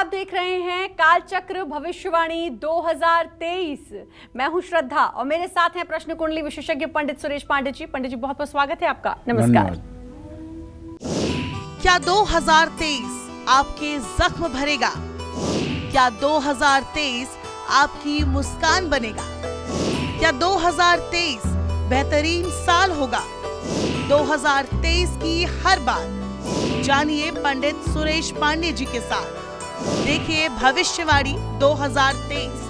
आप देख रहे हैं कालचक्र भविष्यवाणी 2023। मैं हूं श्रद्धा और मेरे साथ हैं प्रश्न कुंडली विशेषज्ञ पंडित सुरेश पांडे जी। पंडित जी, बहुत बहुत स्वागत है आपका। नमस्कार। क्या 2023 आपके जख्म भरेगा? क्या 2023 आपकी मुस्कान बनेगा? क्या 2023 बेहतरीन साल होगा? 2023 की हर बात जानिए पंडित सुरेश पांडे जी के साथ। देखिए भविष्यवाणी 2023।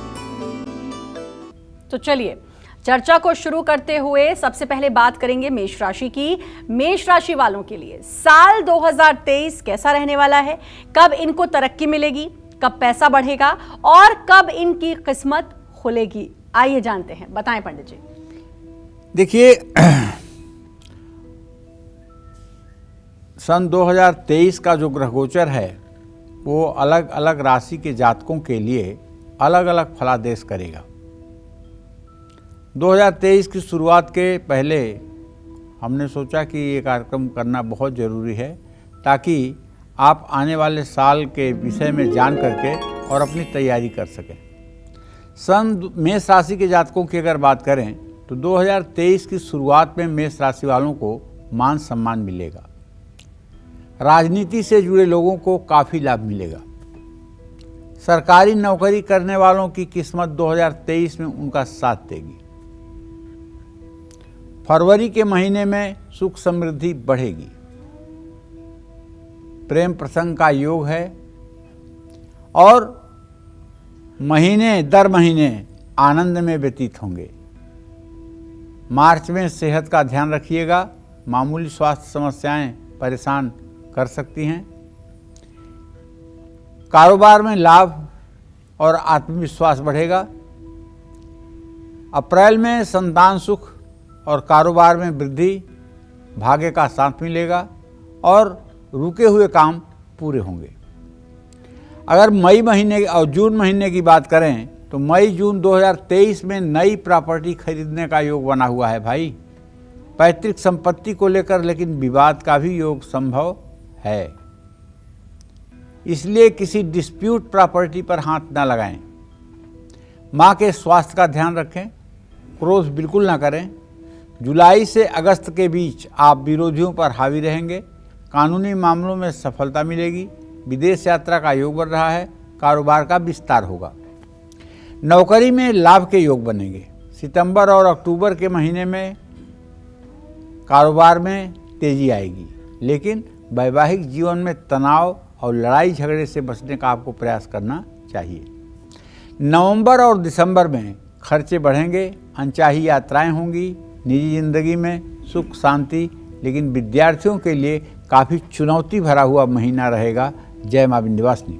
तो चलिए चर्चा को शुरू करते हुए सबसे पहले बात करेंगे मेष राशि की। मेष राशि वालों के लिए साल 2023 कैसा रहने वाला है? कब इनको तरक्की मिलेगी, कब पैसा बढ़ेगा और कब इनकी किस्मत खुलेगी? आइए जानते हैं, बताएं पंडित जी। देखिए, सन 2023 का जो ग्रह गोचर है वो अलग अलग राशि के जातकों के लिए अलग अलग फलादेश करेगा। 2023 की शुरुआत के पहले हमने सोचा कि ये कार्यक्रम करना बहुत ज़रूरी है ताकि आप आने वाले साल के विषय में जान करके और अपनी तैयारी कर सकें। मेष राशि के जातकों की अगर बात करें तो 2023 की शुरुआत में मेष राशि वालों को मान सम्मान मिलेगा। राजनीति से जुड़े लोगों को काफ़ी लाभ मिलेगा। सरकारी नौकरी करने वालों की किस्मत 2023 में उनका साथ देगी। फरवरी के महीने में सुख समृद्धि बढ़ेगी। प्रेम प्रसंग का योग है और महीने दर महीने आनंद में व्यतीत होंगे। मार्च में सेहत का ध्यान रखिएगा। मामूली स्वास्थ्य समस्याएं परेशान कर सकती हैं। कारोबार में लाभ और आत्मविश्वास बढ़ेगा। अप्रैल में संतान सुख और कारोबार में वृद्धि, भाग्य का साथ मिलेगा और रुके हुए काम पूरे होंगे। अगर मई महीने और जून महीने की बात करें तो मई जून 2023 में नई प्रॉपर्टी खरीदने का योग बना हुआ है भाई। पैतृक संपत्ति को लेकर लेकिन विवाद का भी योग संभव है, इसलिए किसी डिस्प्यूट प्रॉपर्टी पर हाथ ना लगाएं। मां के स्वास्थ्य का ध्यान रखें। क्रोध बिल्कुल ना करें। जुलाई से अगस्त के बीच आप विरोधियों पर हावी रहेंगे। कानूनी मामलों में सफलता मिलेगी। विदेश यात्रा का योग बन रहा है। कारोबार का विस्तार होगा। नौकरी में लाभ के योग बनेंगे। सितंबर और अक्टूबर के महीने में कारोबार में तेजी आएगी, लेकिन वैवाहिक जीवन में तनाव और लड़ाई झगड़े से बचने का आपको प्रयास करना चाहिए। नवंबर और दिसंबर में खर्चे बढ़ेंगे। अनचाही यात्राएं होंगी। निजी जिंदगी में सुख शांति, लेकिन विद्यार्थियों के लिए काफ़ी चुनौती भरा हुआ महीना रहेगा। जय मां विंध्यवासिनी।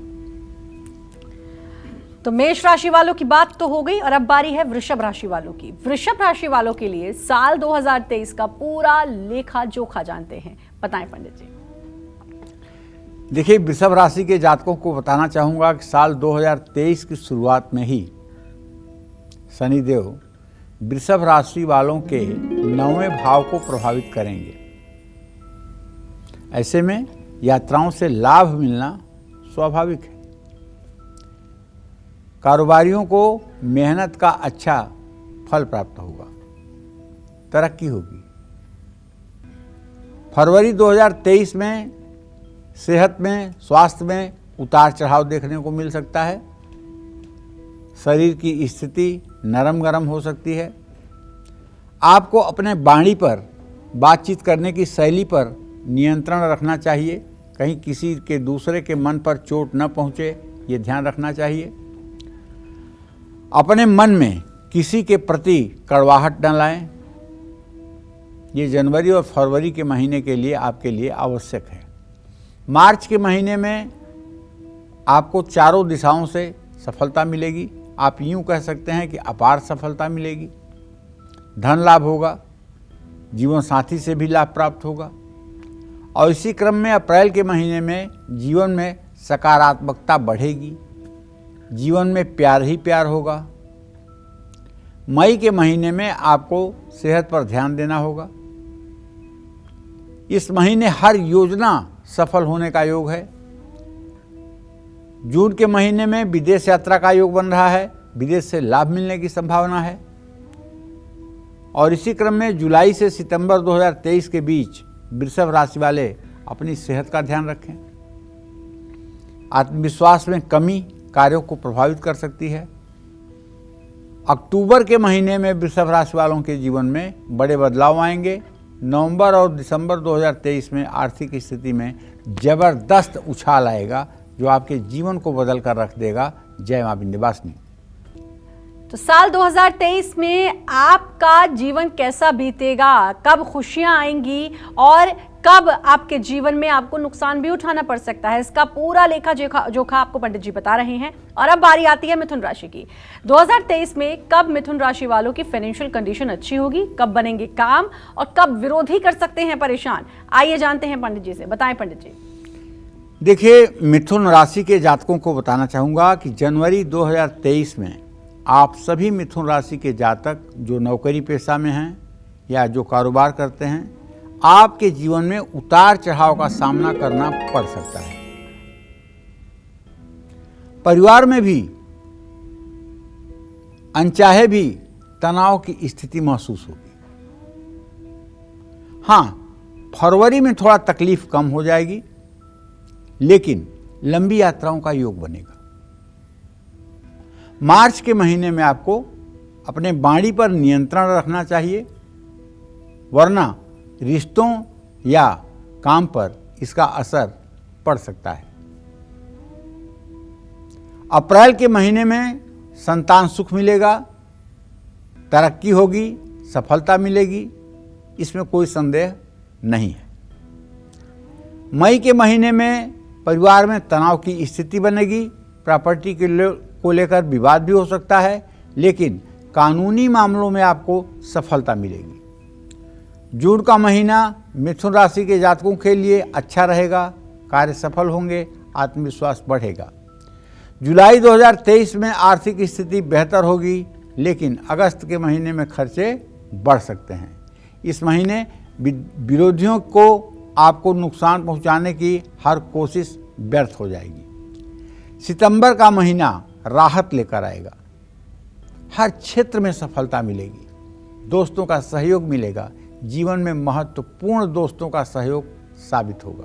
तो मेष राशि वालों की बात तो हो गई और अब बारी है वृषभ राशि वालों की। वृषभ राशि वालों के लिए साल 2023 का पूरा लेखा जोखा जानते हैं, बताएं पंडित जी। देखिए, वृषभ राशि के जातकों को बताना चाहूँगा कि साल 2023 की शुरुआत में ही शनिदेव वृषभ राशि वालों के 9वें भाव को प्रभावित करेंगे। ऐसे में यात्राओं से लाभ मिलना स्वाभाविक है। कारोबारियों को मेहनत का अच्छा फल प्राप्त होगा। तरक्की होगी। फरवरी 2023 में सेहत में, स्वास्थ्य में उतार चढ़ाव देखने को मिल सकता है। शरीर की स्थिति नरम गरम हो सकती है। आपको अपने वाणी पर, बातचीत करने की शैली पर नियंत्रण रखना चाहिए। कहीं किसी के दूसरे के मन पर चोट न पहुंचे, ये ध्यान रखना चाहिए। अपने मन में किसी के प्रति कड़वाहट न लाएं। ये जनवरी और फरवरी के महीने के लिए आपके लिए आवश्यक है। मार्च के महीने में आपको चारों दिशाओं से सफलता मिलेगी। आप यूँ कह सकते हैं कि अपार सफलता मिलेगी। धन लाभ होगा। जीवन साथी से भी लाभ प्राप्त होगा। और इसी क्रम में अप्रैल के महीने में जीवन में सकारात्मकता बढ़ेगी। जीवन में प्यार ही प्यार होगा। मई के महीने में आपको सेहत पर ध्यान देना होगा। इस महीने हर योजना सफल होने का योग है। जून के महीने में विदेश यात्रा का योग बन रहा है, विदेश से लाभ मिलने की संभावना है। और इसी क्रम में जुलाई से सितंबर 2023 के बीच वृषभ राशि वाले अपनी सेहत का ध्यान रखें। आत्मविश्वास में कमी कार्यों को प्रभावित कर सकती है। अक्टूबर के महीने में वृषभ राशि वालों के जीवन में बड़े बदलाव आएंगे। नवंबर और दिसंबर 2023 में आर्थिक स्थिति में जबरदस्त उछाल आएगा जो आपके जीवन को बदल कर रख देगा। जय मां विंध्यवासिनी। तो साल 2023 में आपका जीवन कैसा बीतेगा, कब खुशियां आएंगी और कब आपके जीवन में आपको नुकसान भी उठाना पड़ सकता है, इसका पूरा लेखा जोखा आपको पंडित जी बता रहे हैं। और अब बारी आती है मिथुन राशि की। 2023 में कब मिथुन राशि वालों की फाइनेंशियल कंडीशन अच्छी होगी, कब बनेंगे काम और कब विरोधी कर सकते हैं परेशान, आइए जानते हैं पंडित जी से। बताएं पंडित जी। देखिए, मिथुन राशि के जातकों को बताना चाहूँगा कि जनवरी 2023 में आप सभी मिथुन राशि के जातक जो नौकरी पेशा में हैं या जो कारोबार करते हैं, आपके जीवन में उतार चढ़ाव का सामना करना पड़ सकता है। परिवार में भी अनचाहे भी तनाव की स्थिति महसूस होगी। हाँ, फरवरी में थोड़ा तकलीफ कम हो जाएगी, लेकिन लंबी यात्राओं का योग बनेगा। मार्च के महीने में आपको अपने वाणी पर नियंत्रण रखना चाहिए, वरना रिश्तों या काम पर इसका असर पड़ सकता है। अप्रैल के महीने में संतान सुख मिलेगा, तरक्की होगी, सफलता मिलेगी, इसमें कोई संदेह नहीं है। मई के महीने में परिवार में तनाव की स्थिति बनेगी, प्रॉपर्टी को लेकर विवाद भी हो सकता है, लेकिन कानूनी मामलों में आपको सफलता मिलेगी। जून का महीना मिथुन राशि के जातकों के लिए अच्छा रहेगा, कार्य सफल होंगे, आत्मविश्वास बढ़ेगा। जुलाई 2023 में आर्थिक स्थिति बेहतर होगी, लेकिन अगस्त के महीने में खर्चे बढ़ सकते हैं। इस महीने विरोधियों को आपको नुकसान पहुंचाने की हर कोशिश व्यर्थ हो जाएगी। सितंबर का महीना राहत लेकर आएगा, हर क्षेत्र में सफलता मिलेगी, दोस्तों का सहयोग मिलेगा, जीवन में महत्वपूर्ण दोस्तों का सहयोग साबित होगा।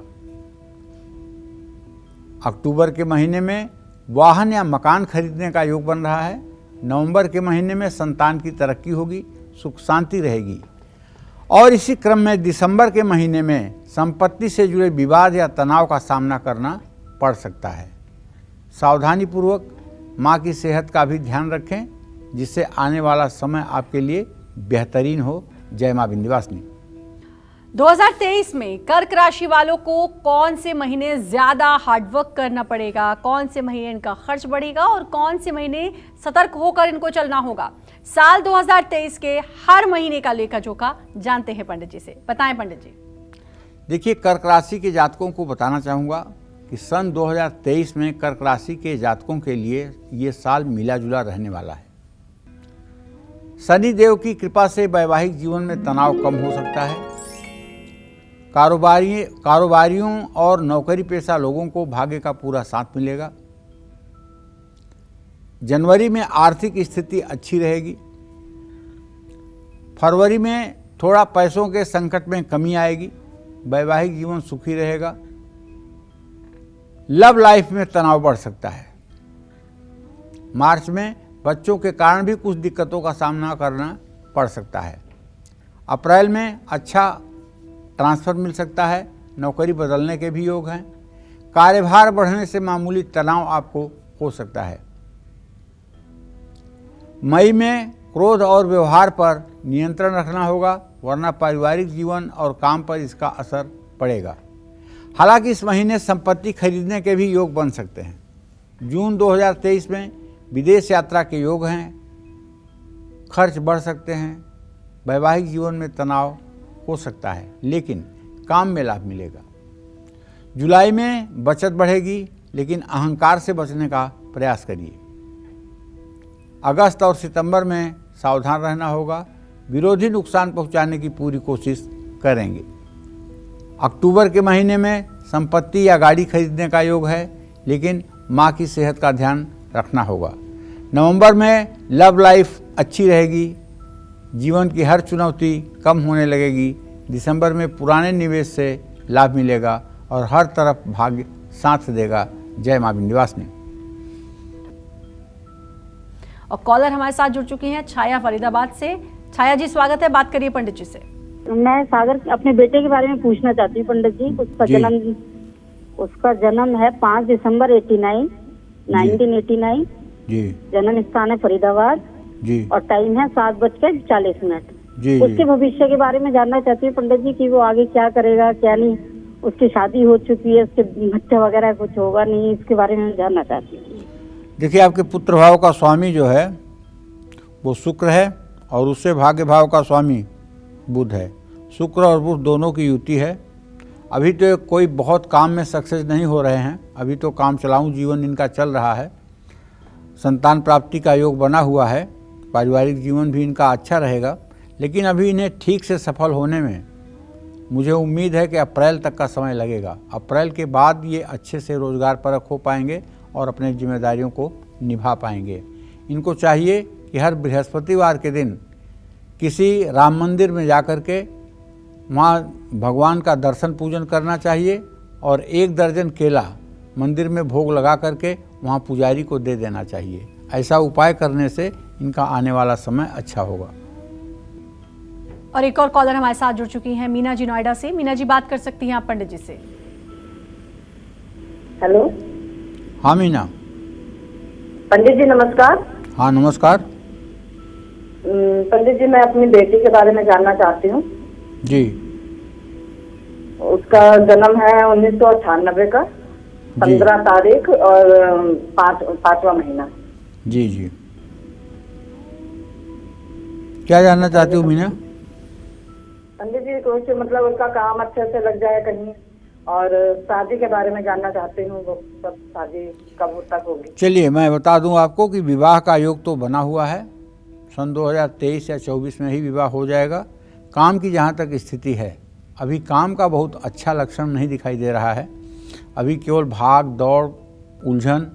अक्टूबर के महीने में वाहन या मकान खरीदने का योग बन रहा है। नवंबर के महीने में संतान की तरक्की होगी, सुख शांति रहेगी। और इसी क्रम में दिसंबर के महीने में संपत्ति से जुड़े विवाद या तनाव का सामना करना पड़ सकता है। सावधानीपूर्वक माँ की सेहत का भी ध्यान रखें, जिससे आने वाला समय आपके लिए बेहतरीन हो। जय मां विंध्यवासिनी। 2023 में कर्क राशि वालों को कौन से महीने ज्यादा हार्डवर्क करना पड़ेगा, कौन से महीने इनका खर्च बढ़ेगा और कौन से महीने सतर्क होकर इनको चलना होगा, साल 2023 के हर महीने का लेखा जोखा जानते हैं पंडित जी से। बताएं पंडित जी। देखिए, कर्क राशि के जातकों को बताना चाहूँगा कि सन 2023 में कर्क राशि के जातकों के लिए ये साल मिला जुला रहने वाला है। शनि देव की कृपा से वैवाहिक जीवन में तनाव कम हो सकता है। कारोबारियों और नौकरी पेशा लोगों को भाग्य का पूरा साथ मिलेगा। जनवरी में आर्थिक स्थिति अच्छी रहेगी। फरवरी में थोड़ा पैसों के संकट में कमी आएगी, वैवाहिक जीवन सुखी रहेगा। लव लाइफ में तनाव बढ़ सकता है। मार्च में बच्चों के कारण भी कुछ दिक्कतों का सामना करना पड़ सकता है। अप्रैल में अच्छा ट्रांसफ़र मिल सकता है, नौकरी बदलने के भी योग हैं। कार्यभार बढ़ने से मामूली तनाव आपको हो सकता है। मई में क्रोध और व्यवहार पर नियंत्रण रखना होगा, वरना पारिवारिक जीवन और काम पर इसका असर पड़ेगा। हालांकि इस महीने संपत्ति खरीदने के भी योग बन सकते हैं। जून 2023 में विदेश यात्रा के योग हैं, खर्च बढ़ सकते हैं, वैवाहिक जीवन में तनाव हो सकता है, लेकिन काम में लाभ मिलेगा। जुलाई में बचत बढ़ेगी, लेकिन अहंकार से बचने का प्रयास करिए। अगस्त और सितंबर में सावधान रहना होगा, विरोधी नुकसान पहुंचाने की पूरी कोशिश करेंगे। अक्टूबर के महीने में संपत्ति या गाड़ी खरीदने का योग है, लेकिन माँ की सेहत का ध्यान रखना होगा। नवंबर में लव लाइफ अच्छी रहेगी, जीवन की हर चुनौती कम होने लगेगी। दिसंबर में पुराने निवेश से लाभ मिलेगा और हर तरफ भाग्य साथ देगा। जय मां विंध्यवासिनी। और कॉलर हमारे साथ जुड़ चुकी हैं छाया फरीदाबाद से। छाया जी स्वागत है, बात करिए पंडित जी से। मैं सागर अपने बेटे के बारे में पूछना चाहती हूँ पंडित जी। उसका जन्म है 5 दिसंबर 1989 जी। जन्म स्थान है फरीदाबाद जी। और टाइम है 7:40 जी। उसके भविष्य के बारे में जानना चाहती हूँ पंडित जी कि वो आगे क्या करेगा क्या नहीं। उसकी शादी हो चुकी है, उसके बच्चा वगैरह कुछ होगा नहीं, इसके बारे में जानना चाहती हूँ। देखिए, आपके पुत्र भाव का स्वामी जो है वो शुक्र है और उससे भाग्य भाव का स्वामी बुध है। शुक्र और बुध दोनों की युति है। अभी तो कोई बहुत काम में सक्सेस नहीं हो रहे हैं, अभी तो काम चलाऊं जीवन इनका चल रहा है। संतान प्राप्ति का योग बना हुआ है, पारिवारिक जीवन भी इनका अच्छा रहेगा, लेकिन अभी इन्हें ठीक से सफल होने में मुझे उम्मीद है कि अप्रैल तक का समय लगेगा। अप्रैल के बाद ये अच्छे से रोजगार परख हो पाएंगे और अपने जिम्मेदारियों को निभा पाएंगे। इनको चाहिए कि हर बृहस्पतिवार के दिन किसी राम मंदिर में जाकर के वहाँ भगवान का दर्शन पूजन करना चाहिए और 1 दर्जन केला मंदिर में भोग लगा करके वहाँ पुजारी को दे देना चाहिए। ऐसा उपाय करने से इनका आने वाला समय अच्छा होगा। और एक और कॉलर हमारे साथ जुड़ चुकी हैं मीना जी नोएडा से। मीना जी बात कर सकती हैं आप पंडित जी से। हेलो। हाँ मीना। पंडित जी नमस्कार। हाँ नमस्कार। पंडित जी मैं अपनी बेटी के बारे में जानना चाहती हूँ जी। उसका जन्म है 1998 का 15 तारीख और 5वां महीना। जी जी। क्या जानना चाहती हूँ मीना? पंडित जी कुछ मतलब उसका काम अच्छे से लग जाए कहीं, और शादी के बारे में जानना चाहती हूँ, वो सब शादी कब तक होगी? चलिए मैं बता दूं आपको कि विवाह का योग तो बना हुआ है, सन 2023 या 24 में ही विवाह हो जाएगा। काम की जहाँ तक स्थिति है, अभी काम का बहुत अच्छा लक्षण नहीं दिखाई दे रहा है। अभी केवल भाग दौड़, उलझन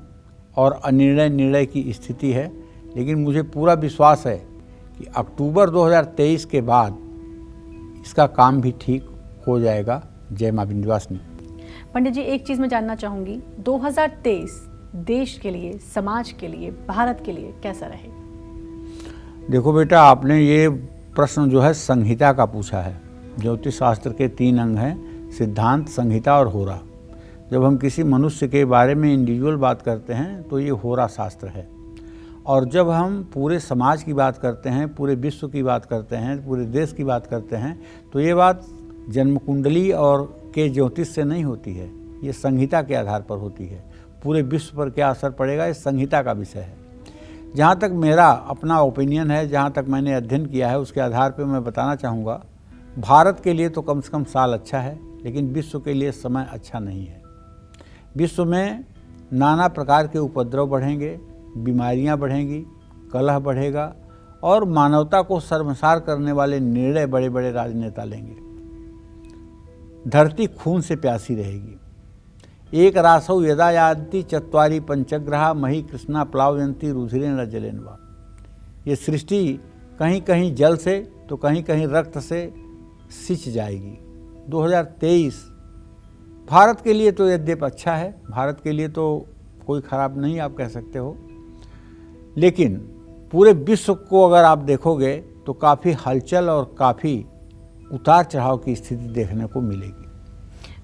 और निर्णय की स्थिति है, लेकिन मुझे पूरा विश्वास है कि अक्टूबर 2023 के बाद इसका काम भी ठीक हो जाएगा। जय मां विंध्यवासिनी। पंडित जी एक चीज मैं जानना चाहूंगी, 2023 देश के लिए, समाज के लिए, भारत के लिए कैसा रहे? देखो बेटा, आपने ये प्रश्न जो है संहिता का पूछा है। ज्योतिष शास्त्र के 3 अंग हैं, सिद्धांत, संहिता और होरा। जब हम किसी मनुष्य के बारे में इंडिविजुअल बात करते हैं तो ये होरा शास्त्र है, और जब हम पूरे समाज की बात करते हैं, पूरे विश्व की बात करते हैं, पूरे देश की बात करते हैं, तो ये बात जन्म कुंडली और के ज्योतिष से नहीं होती है, ये संहिता के आधार पर होती है। पूरे विश्व पर क्या असर पड़ेगा, ये संहिता का विषय है। जहाँ तक मेरा अपना ओपिनियन है, जहाँ तक मैंने अध्ययन किया है, उसके आधार पर मैं बताना चाहूँगा, भारत के लिए तो कम से कम साल अच्छा है, लेकिन विश्व के लिए समय अच्छा नहीं है। विश्व में नाना प्रकार के उपद्रव बढ़ेंगे, बीमारियां बढ़ेंगी, कलह बढ़ेगा और मानवता को शर्मसार करने वाले निर्णय बड़े बड़े राजनेता लेंगे। धरती खून से प्यासी रहेगी। एक रासौ यदा यान्ति चत्वारि पंचग्रहा मही कृष्णा प्लावयन्ति रुधिरेण जलेन वा। ये सृष्टि कहीं कहीं जल से तो कहीं कहीं रक्त से सिंच जाएगी। 2023 भारत के लिए तो यद्यप अच्छा है, भारत के लिए तो कोई खराब नहीं आप कह सकते हो, लेकिन पूरे विश्व को अगर आप देखोगे तो काफ़ी हलचल और काफ़ी उतार चढ़ाव की स्थिति देखने को मिलेगी।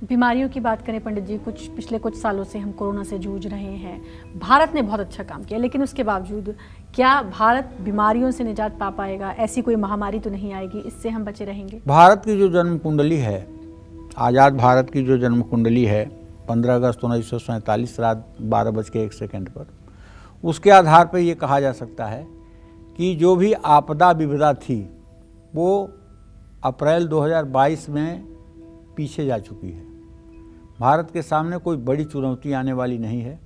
बीमारियों की बात करें पंडित जी, पिछले कुछ सालों से हम कोरोना से जूझ रहे हैं। भारत ने बहुत अच्छा काम किया, लेकिन उसके बावजूद क्या भारत बीमारियों से निजात पा पाएगा? ऐसी कोई महामारी तो नहीं आएगी, इससे हम बचे रहेंगे? भारत की जो जन्म कुंडली है, आज़ाद भारत की जो जन्म कुंडली है 15 अगस्त 1947 रात 12:01 पर, उसके आधार पर ये कहा जा सकता है कि जो भी आपदा विपदा थी वो अप्रैल 2022 में पीछे जा चुकी है। भारत के सामने कोई बड़ी चुनौती आने वाली नहीं है,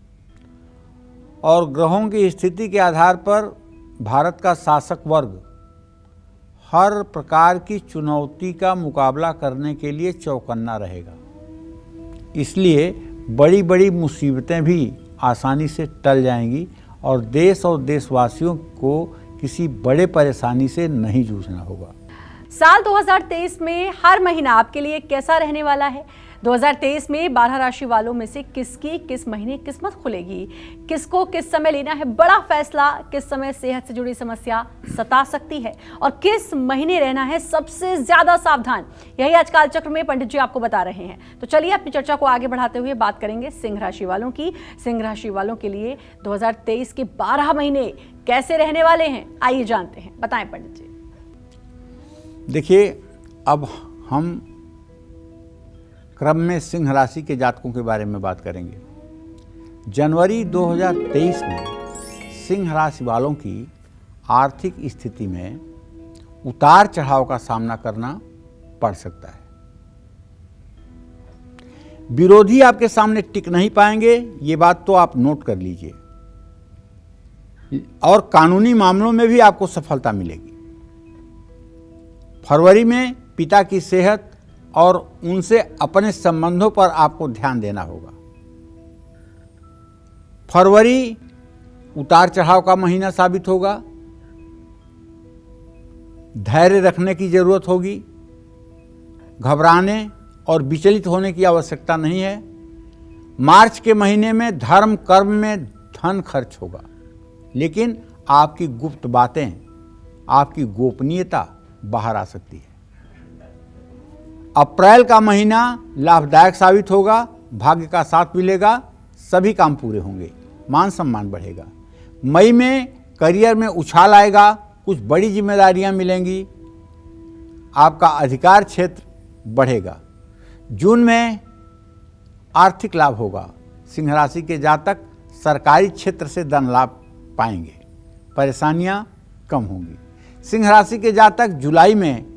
और ग्रहों की स्थिति के आधार पर भारत का शासक वर्ग हर प्रकार की चुनौती का मुकाबला करने के लिए चौकन्ना रहेगा। इसलिए बड़ी बड़ी मुसीबतें भी आसानी से टल जाएंगी और देश और देशवासियों को किसी बड़े परेशानी से नहीं जूझना होगा। साल 2023 में हर महीना आपके लिए कैसा रहने वाला है? 2023 में 12 राशि वालों में से किसकी किस महीने किस्मत खुलेगी, किसको किस समय लेना है बड़ा फैसला, किस समय सेहत से जुड़ी समस्या सता सकती है और किस महीने रहना है सबसे ज्यादा सावधान, यही आज कालचक्र में पंडित जी आपको बता रहे हैं। तो चलिए अपनी चर्चा को आगे बढ़ाते हुए बात करेंगे सिंह राशि वालों की। सिंह राशि वालों के लिए 2023 के 12 महीने कैसे रहने वाले हैं, आइए जानते हैं, बताएं पंडित जी। देखिए, अब हम क्रम में सिंह राशि के जातकों के बारे में बात करेंगे। जनवरी 2023 में सिंह राशि वालों की आर्थिक स्थिति में उतार चढ़ाव का सामना करना पड़ सकता है। विरोधी आपके सामने टिक नहीं पाएंगे, ये बात तो आप नोट कर लीजिए, और कानूनी मामलों में भी आपको सफलता मिलेगी। फरवरी में पिता की सेहत और उनसे अपने संबंधों पर आपको ध्यान देना होगा। फरवरी उतार चढ़ाव का महीना साबित होगा, धैर्य रखने की जरूरत होगी, घबराने और विचलित होने की आवश्यकता नहीं है। मार्च के महीने में धर्म कर्म में धन खर्च होगा, लेकिन आपकी गुप्त बातें, आपकी गोपनीयता बाहर आ सकती है। अप्रैल का महीना लाभदायक साबित होगा, भाग्य का साथ मिलेगा, सभी काम पूरे होंगे, मान सम्मान बढ़ेगा। मई में करियर में उछाल आएगा, कुछ बड़ी जिम्मेदारियां मिलेंगी, आपका अधिकार क्षेत्र बढ़ेगा। जून में आर्थिक लाभ होगा। सिंह राशि के जातक सरकारी क्षेत्र से धन लाभ पाएंगे, परेशानियां कम होंगी। सिंह राशि के जातक जुलाई में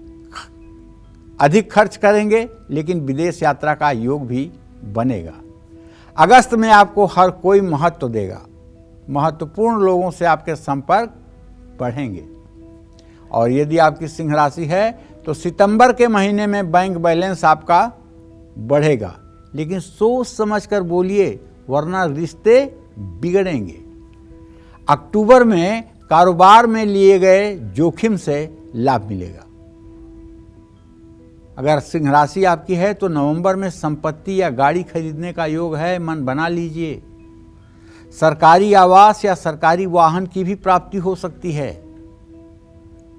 अधिक खर्च करेंगे, लेकिन विदेश यात्रा का योग भी बनेगा। अगस्त में आपको हर कोई महत्व देगा, महत्वपूर्ण लोगों से आपके संपर्क बढ़ेंगे। और यदि आपकी सिंह राशि है तो सितंबर के महीने में बैंक बैलेंस आपका बढ़ेगा, लेकिन सोच समझकर बोलिए, वरना रिश्ते बिगड़ेंगे। अक्टूबर में कारोबार में लिए गए जोखिम से लाभ मिलेगा। अगर सिंह राशि आपकी है तो नवंबर में संपत्ति या गाड़ी खरीदने का योग है, मन बना लीजिए। सरकारी आवास या सरकारी वाहन की भी प्राप्ति हो सकती है।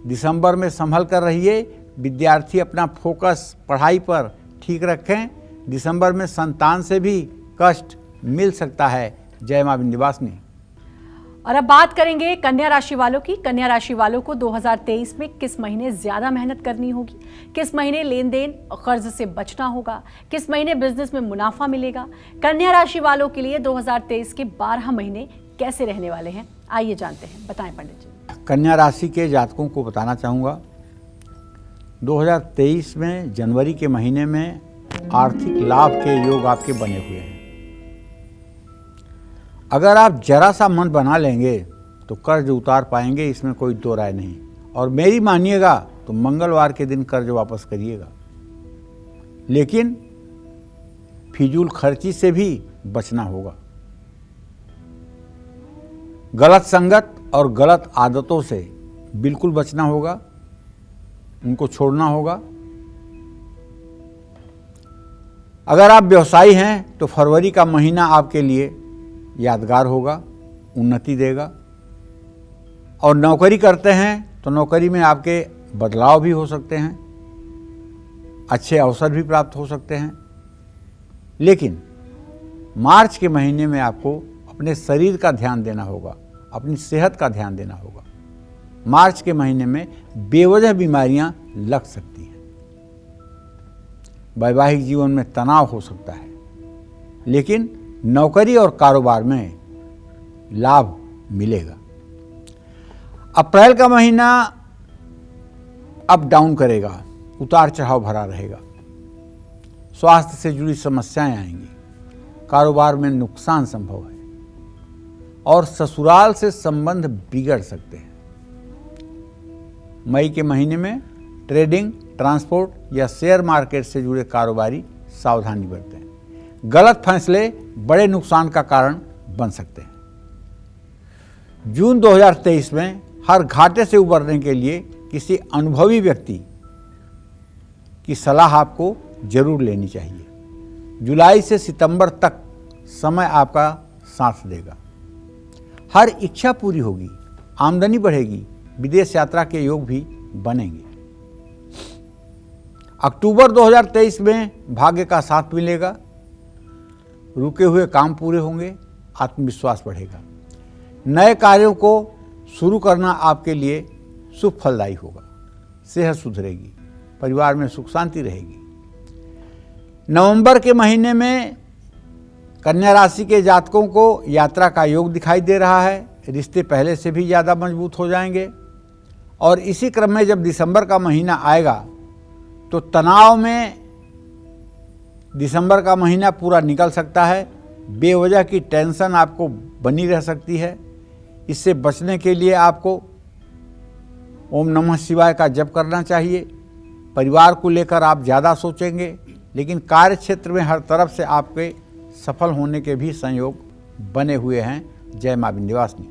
दिसंबर में संभल कर रहिए, विद्यार्थी अपना फोकस पढ़ाई पर ठीक रखें। दिसंबर में संतान से भी कष्ट मिल सकता है। जय मां विंध्यवासिनी। और अब बात करेंगे कन्या राशि वालों की। कन्या राशि वालों को 2023 में किस महीने ज्यादा मेहनत करनी होगी, किस महीने लेन देन और कर्ज से बचना होगा, किस महीने बिजनेस में मुनाफा मिलेगा। कन्या राशि वालों के लिए 2023 के 12 महीने कैसे रहने वाले हैं, आइए जानते हैं, बताएं पंडित जी। कन्या राशि के जातकों को बताना चाहूँगा, 2023 में जनवरी के महीने में आर्थिक लाभ के योग आपके बने हुए हैं। अगर आप जरा सा मन बना लेंगे तो कर्ज उतार पाएंगे, इसमें कोई दो राय नहीं। और मेरी मानिएगा तो मंगलवार के दिन कर्ज वापस करिएगा, लेकिन फिजूल खर्ची से भी बचना होगा। गलत संगत और गलत आदतों से बिल्कुल बचना होगा, उनको छोड़ना होगा। अगर आप व्यवसायी हैं तो फरवरी का महीना आपके लिए यादगार होगा, उन्नति देगा। और नौकरी करते हैं तो नौकरी में आपके बदलाव भी हो सकते हैं, अच्छे अवसर भी प्राप्त हो सकते हैं। लेकिन मार्च के महीने में आपको अपने शरीर का ध्यान देना होगा, अपनी सेहत का ध्यान देना होगा। मार्च के महीने में बेवजह बीमारियां लग सकती हैं। वैवाहिक जीवन में तनाव हो सकता है, लेकिन नौकरी और कारोबार में लाभ मिलेगा। अप्रैल का महीना अप डाउन करेगा, उतार चढ़ाव भरा रहेगा। स्वास्थ्य से जुड़ी समस्याएं आएंगी, कारोबार में नुकसान संभव है और ससुराल से संबंध बिगड़ सकते हैं। मई के महीने में ट्रेडिंग, ट्रांसपोर्ट या शेयर मार्केट से जुड़े कारोबारी सावधानी बरतें। गलत फैसले बड़े नुकसान का कारण बन सकते हैं। जून 2023 में हर घाटे से उबरने के लिए किसी अनुभवी व्यक्ति की सलाह आपको जरूर लेनी चाहिए। जुलाई से सितंबर तक समय आपका साथ देगा। हर इच्छा पूरी होगी, आमदनी बढ़ेगी, विदेश यात्रा के योग भी बनेंगे। अक्टूबर 2023 में भाग्य का साथ मिलेगा, रुके हुए काम पूरे होंगे, आत्मविश्वास बढ़ेगा। नए कार्यों को शुरू करना आपके लिए शुभ फलदायी होगा। सेहत सुधरेगी, परिवार में सुख शांति रहेगी। नवंबर के महीने में कन्या राशि के जातकों को यात्रा का योग दिखाई दे रहा है। रिश्ते पहले से भी ज़्यादा मजबूत हो जाएंगे और इसी क्रम में जब दिसंबर का महीना आएगा तो तनाव में दिसंबर का महीना पूरा निकल सकता है। बेवजह की टेंशन आपको बनी रह सकती है। इससे बचने के लिए आपको ओम नमः शिवाय का जप करना चाहिए। परिवार को लेकर आप ज़्यादा सोचेंगे, लेकिन कार्य क्षेत्र में हर तरफ से आपके सफल होने के भी संयोग बने हुए हैं। जय मां विंध्यवासिनी।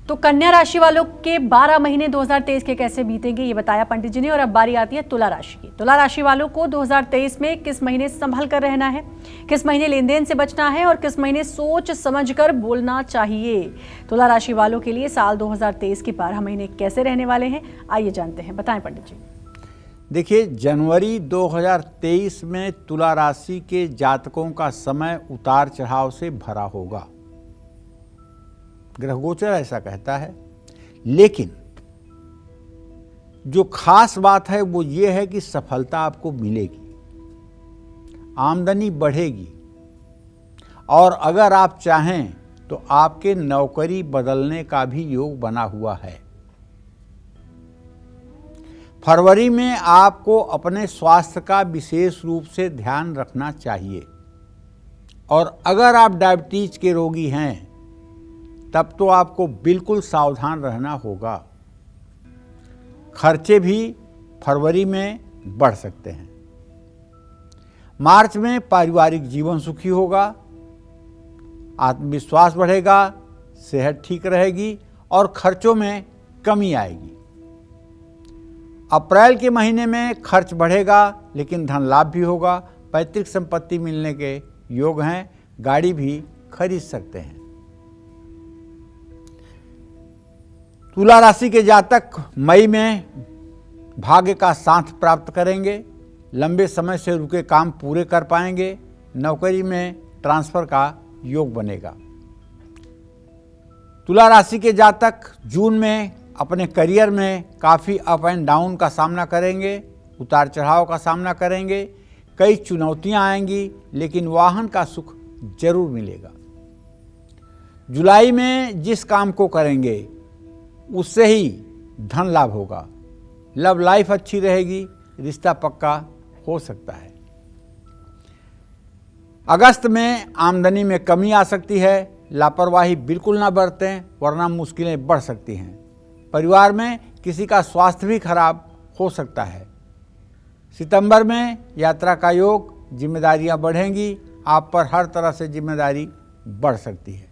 तो कन्या राशि वालों के 12 महीने 2023 के कैसे बीतेंगे ये बताया पंडित जी ने। और अब बारी आती है तुला राशि की। तुला राशि वालों को 2023 में किस महीने संभल कर रहना है, किस महीने लेन देन से बचना है और किस महीने सोच समझकर बोलना चाहिए। तुला राशि वालों के लिए साल 2023 के 12 महीने कैसे रहने वाले हैं, आइए जानते हैं। बताएं पंडित जी। देखिए, जनवरी 2023 में तुला राशि के जातकों का समय उतार चढ़ाव से भरा होगा। ग्रह गोचर ऐसा कहता है, लेकिन जो खास बात है वो ये है कि सफलता आपको मिलेगी, आमदनी बढ़ेगी और अगर आप चाहें तो आपके नौकरी बदलने का भी योग बना हुआ है। फरवरी में आपको अपने स्वास्थ्य का विशेष रूप से ध्यान रखना चाहिए और अगर आप डायबिटीज के रोगी हैं तब तो आपको बिल्कुल सावधान रहना होगा। खर्चे भी फरवरी में बढ़ सकते हैं। मार्च में पारिवारिक जीवन सुखी होगा, आत्मविश्वास बढ़ेगा, सेहत ठीक रहेगी और खर्चों में कमी आएगी। अप्रैल के महीने में खर्च बढ़ेगा लेकिन धन लाभ भी होगा। पैतृक संपत्ति मिलने के योग हैं, गाड़ी भी खरीद सकते हैं। तुला राशि के जातक मई में भाग्य का साथ प्राप्त करेंगे, लंबे समय से रुके काम पूरे कर पाएंगे, नौकरी में ट्रांसफर का योग बनेगा। तुला राशि के जातक जून में अपने करियर में काफ़ी अप एंड डाउन का सामना करेंगे, उतार चढ़ाव का सामना करेंगे, कई चुनौतियां आएंगी, लेकिन वाहन का सुख जरूर मिलेगा। जुलाई में जिस काम को करेंगे उससे ही धन लाभ होगा, लव लाइफ अच्छी रहेगी, रिश्ता पक्का हो सकता है। अगस्त में आमदनी में कमी आ सकती है, लापरवाही बिल्कुल ना बरतें वरना मुश्किलें बढ़ सकती हैं। परिवार में किसी का स्वास्थ्य भी खराब हो सकता है। सितंबर में यात्रा का योग, जिम्मेदारियां बढ़ेंगी, आप पर हर तरह से जिम्मेदारी बढ़ सकती है।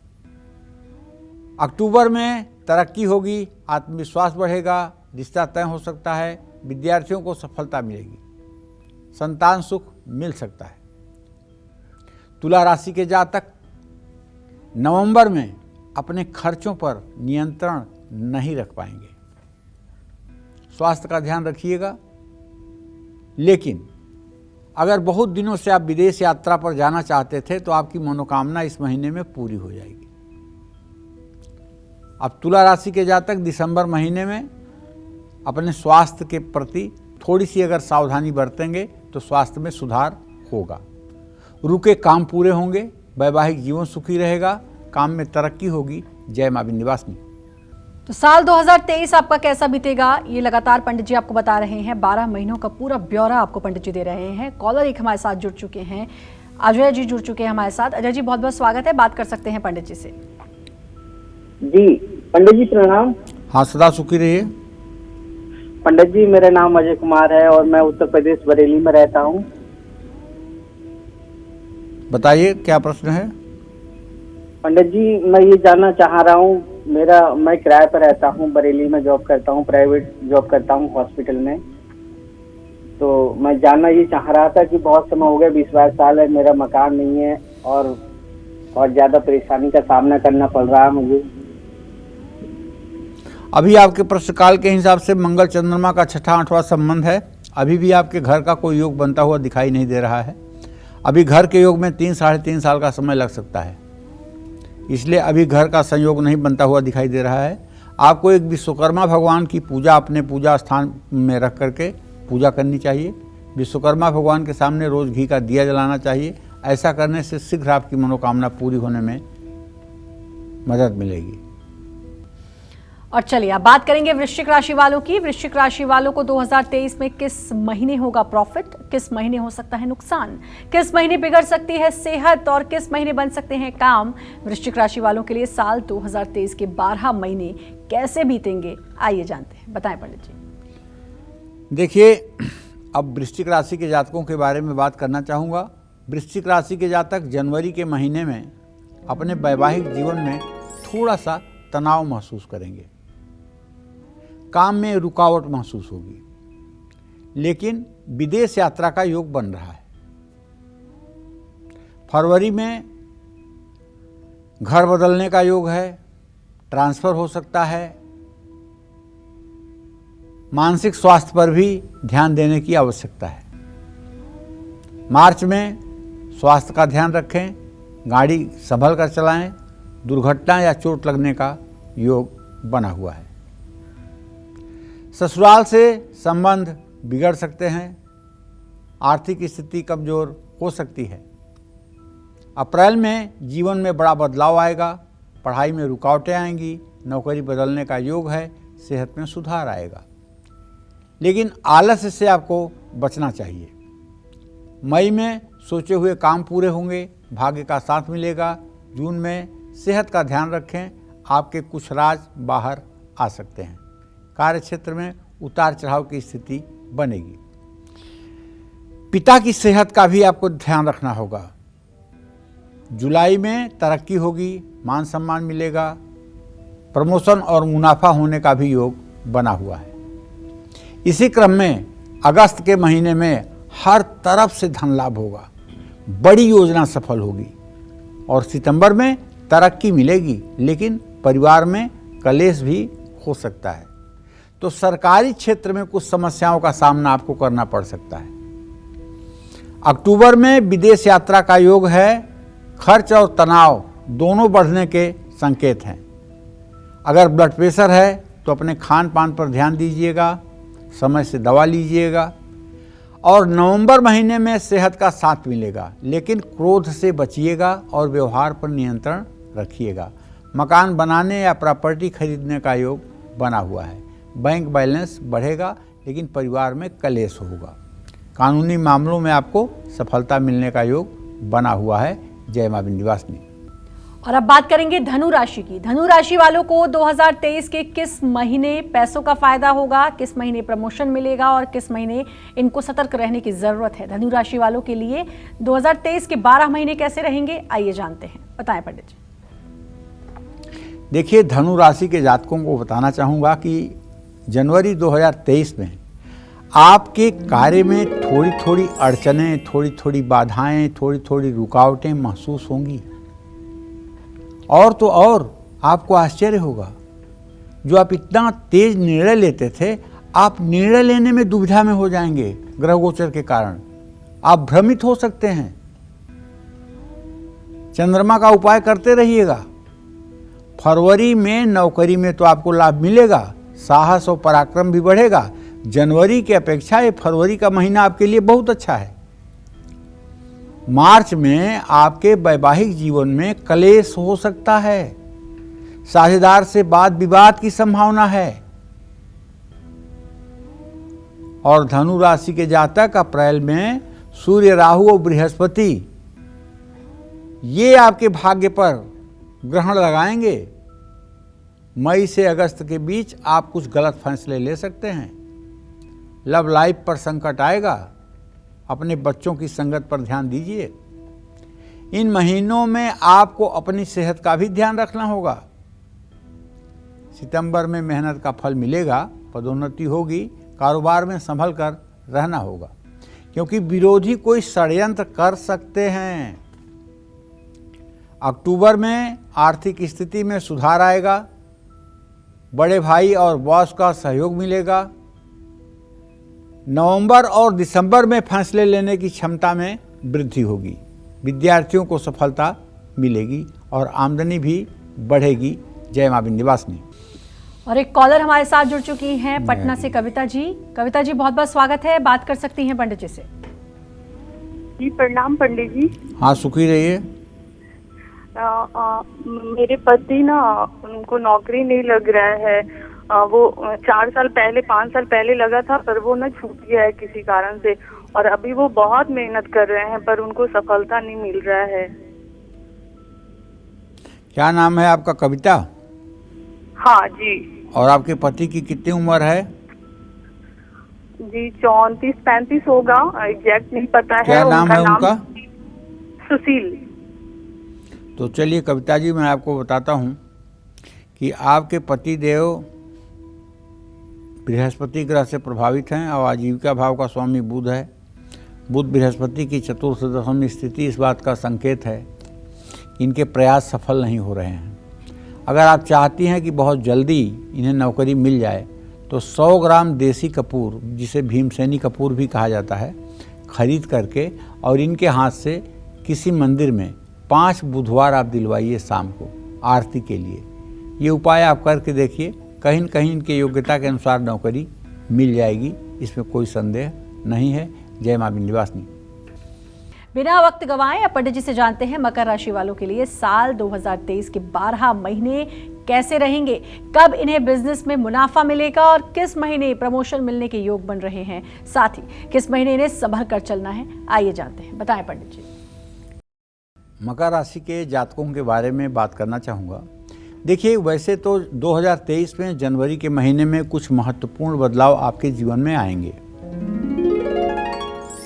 अक्टूबर में तरक्की होगी, आत्मविश्वास बढ़ेगा, रिश्ता तय हो सकता है, विद्यार्थियों को सफलता मिलेगी, संतान सुख मिल सकता है। तुला राशि के जातक नवंबर में अपने खर्चों पर नियंत्रण नहीं रख पाएंगे। स्वास्थ्य का ध्यान रखिएगा, लेकिन अगर बहुत दिनों से आप विदेश यात्रा पर जाना चाहते थे तो आपकी मनोकामना इस महीने में पूरी हो जाएगी। अब तुला राशि के जातक दिसंबर महीने में अपने स्वास्थ्य के प्रति थोड़ी सी अगर सावधानी बरतेंगे तो स्वास्थ्य में सुधार होगा। रुके काम पूरे होंगे, वैवाहिक जीवन सुखी रहेगा, काम में तरक्की होगी। जय मां विंध्यवासिनी। तो साल 2023 आपका कैसा बीतेगा ये लगातार पंडित जी आपको बता रहे हैं। 12 महीनों का पूरा ब्यौरा आपको पंडित जी दे रहे हैं। कॉलर एक हमारे साथ जुड़ चुके हैं, अजय जी जुड़ चुके हैं हमारे साथ। अजय जी बहुत बहुत स्वागत है, बात कर सकते हैं पंडित जी से। जी पंडित जी प्रणाम। हाँ, सदा सुखी रहिए। पंडित जी मेरा नाम अजय कुमार है और मैं उत्तर प्रदेश बरेली में रहता हूँ। बताइए क्या प्रश्न है। पंडित जी, मैं ये जानना चाह रहा हूँ, मैं किराए पर रहता हूँ, बरेली में जॉब करता हूँ, प्राइवेट जॉब करता हूँ हॉस्पिटल में। तो मैं जानना ये चाह रहा था कि बहुत समय हो गया, 20-22 साल है, मेरा मकान नहीं है और बहुत ज़्यादा परेशानी का सामना करना पड़ रहा है मुझे। अभी आपके प्रश्नकाल के हिसाब से मंगल चंद्रमा का 6वां-8वां संबंध है। अभी भी आपके घर का कोई योग बनता हुआ दिखाई नहीं दे रहा है। अभी घर के योग में 3-3.5 साल का समय लग सकता है, इसलिए अभी घर का संयोग नहीं बनता हुआ दिखाई दे रहा है। आपको एक विश्वकर्मा भगवान की पूजा अपने पूजा स्थान में रख करके पूजा करनी चाहिए। विश्वकर्मा भगवान के सामने रोज़ घी का दिया जलाना चाहिए। ऐसा करने से शीघ्र आपकी मनोकामना पूरी होने में मदद मिलेगी। और चलिए अब बात करेंगे वृश्चिक राशि वालों की। वृश्चिक राशि वालों को 2023 में किस महीने होगा प्रॉफिट, किस महीने हो सकता है नुकसान, किस महीने बिगड़ सकती है सेहत और किस महीने बन सकते हैं काम। वृश्चिक राशि वालों के लिए साल 2023 के 12 महीने कैसे बीतेंगे, आइए जानते हैं। बताएं पंडित जी। देखिए, अब वृश्चिक राशि के जातकों के बारे में बात करना चाहूँगा। वृश्चिक राशि के जातक जनवरी के महीने में अपने वैवाहिक जीवन में थोड़ा सा तनाव महसूस करेंगे, काम में रुकावट महसूस होगी, लेकिन विदेश यात्रा का योग बन रहा है। फरवरी में घर बदलने का योग है, ट्रांसफ़र हो सकता है। मानसिक स्वास्थ्य पर भी ध्यान देने की आवश्यकता है। मार्च में स्वास्थ्य का ध्यान रखें, गाड़ी संभल कर चलाएं, दुर्घटना या चोट लगने का योग बना हुआ है। ससुराल से संबंध बिगड़ सकते हैं, आर्थिक स्थिति कमजोर हो सकती है। अप्रैल में जीवन में बड़ा बदलाव आएगा, पढ़ाई में रुकावटें आएंगी, नौकरी बदलने का योग है, सेहत में सुधार आएगा, लेकिन आलस्य से आपको बचना चाहिए। मई में सोचे हुए काम पूरे होंगे, भाग्य का साथ मिलेगा। जून में सेहत का ध्यान रखें, आपके कुछ राज बाहर आ सकते हैं। कार्य क्षेत्र में उतार चढ़ाव की स्थिति बनेगी। पिता की सेहत का भी आपको ध्यान रखना होगा। जुलाई में तरक्की होगी, मान सम्मान मिलेगा, प्रमोशन और मुनाफा होने का भी योग बना हुआ है। इसी क्रम में अगस्त के महीने में हर तरफ से धन लाभ होगा, बड़ी योजना सफल होगी और सितंबर में तरक्की मिलेगी, लेकिन परिवार में कलेश भी हो सकता है। तो सरकारी क्षेत्र में कुछ समस्याओं का सामना आपको करना पड़ सकता है। अक्टूबर में विदेश यात्रा का योग है। खर्च और तनाव दोनों बढ़ने के संकेत हैं। अगर ब्लड प्रेशर है तो अपने खान पान पर ध्यान दीजिएगा, समय से दवा लीजिएगा। और नवंबर महीने में सेहत का साथ मिलेगा, लेकिन क्रोध से बचिएगा और व्यवहार पर नियंत्रण रखिएगा। मकान बनाने या प्रॉपर्टी खरीदने का योग बना हुआ है। बैंक बैलेंस बढ़ेगा, लेकिन परिवार में कलेश होगा। कानूनी मामलों में आपको सफलता मिलने का योग बना हुआ है। जय मां विंध्यवासिनी। और अब बात करेंगे धनु राशि की। धनु राशि वालों को 2023 के किस महीने पैसों का फायदा होगा, किस महीने प्रमोशन मिलेगा और किस महीने इनको सतर्क रहने की जरूरत है। धनु राशि वालों के लिए 2023 के 12 महीने कैसे रहेंगे, आइए जानते हैं। बताएं पंडित जी। देखिए, धनु राशि के जातकों को बताना चाहूँगा कि जनवरी 2023 में आपके कार्य में थोड़ी थोड़ी अड़चनें, थोड़ी थोड़ी बाधाएं, थोड़ी थोड़ी रुकावटें महसूस होंगी। और तो और आपको आश्चर्य होगा, जो आप इतना तेज निर्णय लेते थे, आप निर्णय लेने में दुविधा में हो जाएंगे। ग्रह गोचर के कारण आप भ्रमित हो सकते हैं। चंद्रमा का उपाय करते रहिएगा। फरवरी में नौकरी में तो आपको लाभ मिलेगा, साहस और पराक्रम भी बढ़ेगा। जनवरी की अपेक्षा ये फरवरी का महीना आपके लिए बहुत अच्छा है। मार्च में आपके वैवाहिक जीवन में कलेश हो सकता है, साझेदार से वाद विवाद की संभावना है। और धनु राशि के जातक अप्रैल में सूर्य, राहु और बृहस्पति ये आपके भाग्य पर ग्रहण लगाएंगे। मई से अगस्त के बीच आप कुछ गलत फैसले ले सकते हैं। लव लाइफ पर संकट आएगा, अपने बच्चों की संगत पर ध्यान दीजिए। इन महीनों में आपको अपनी सेहत का भी ध्यान रखना होगा। सितंबर में मेहनत का फल मिलेगा, पदोन्नति होगी, कारोबार में संभल कर रहना होगा, क्योंकि विरोधी कोई षड्यंत्र कर सकते हैं। अक्टूबर में आर्थिक स्थिति में सुधार आएगा, बड़े भाई और बॉस का सहयोग मिलेगा। नवंबर और दिसंबर में फैसले लेने की क्षमता में वृद्धि होगी, विद्यार्थियों को सफलता मिलेगी और आमदनी भी बढ़ेगी। जय मां विंध्यवासिनी। और एक कॉलर हमारे साथ जुड़ चुकी हैं पटना से, कविता जी। कविता जी, बहुत बहुत स्वागत है, बात कर सकती हैं पंडित जी से। जी प्रणाम पंडित जी। हाँ, सुखी रहिए। मेरे पति ना, उनको नौकरी नहीं लग रहा है। वो 4 साल पहले 5 साल पहले लगा था, पर वो ना छूट गया है किसी कारण से, और अभी वो बहुत मेहनत कर रहे हैं पर उनको सफलता नहीं मिल रहा है। क्या नाम है आपका? कविता। हाँ जी। और आपके पति की कितनी उम्र है? जी 34-35 होगा, एग्जैक्ट नहीं पता है। क्या नाम है उनका? सुशील। तो चलिए कविता जी, मैं आपको बताता हूँ कि आपके पति देव बृहस्पति ग्रह से प्रभावित हैं और आजीविका भाव का स्वामी बुध है। बुध बृहस्पति की चतुर्थ दशम स्थिति इस बात का संकेत है कि इनके प्रयास सफल नहीं हो रहे हैं। अगर आप चाहती हैं कि बहुत जल्दी इन्हें नौकरी मिल जाए तो 100 ग्राम देसी कपूर, जिसे भीमसेनी कपूर भी कहा जाता है, खरीद करके और इनके हाथ से किसी मंदिर में 5 बुधवार आप दिलवाइए शाम को आरती के लिए। ये उपाय आप करके देखिए, कहीं न कहीं इनके योग्यता के अनुसार नौकरी मिल जाएगी, इसमें कोई संदेह नहीं है। जय मां विंध्यवासिनी। बिना वक्त गंवाए अब पंडित जी से जानते हैं मकर राशि वालों के लिए साल 2023 के 12 महीने कैसे रहेंगे, कब इन्हें बिजनेस में मुनाफा मिलेगा और किस महीने प्रमोशन मिलने के योग बन रहे हैं, साथ ही किस महीने इन्हें संभल कर चलना है। आइए जानते हैं, बताएं पंडित जी। मकर राशि के जातकों के बारे में बात करना चाहूँगा। देखिए, वैसे तो 2023 में जनवरी के महीने में कुछ महत्वपूर्ण बदलाव आपके जीवन में आएंगे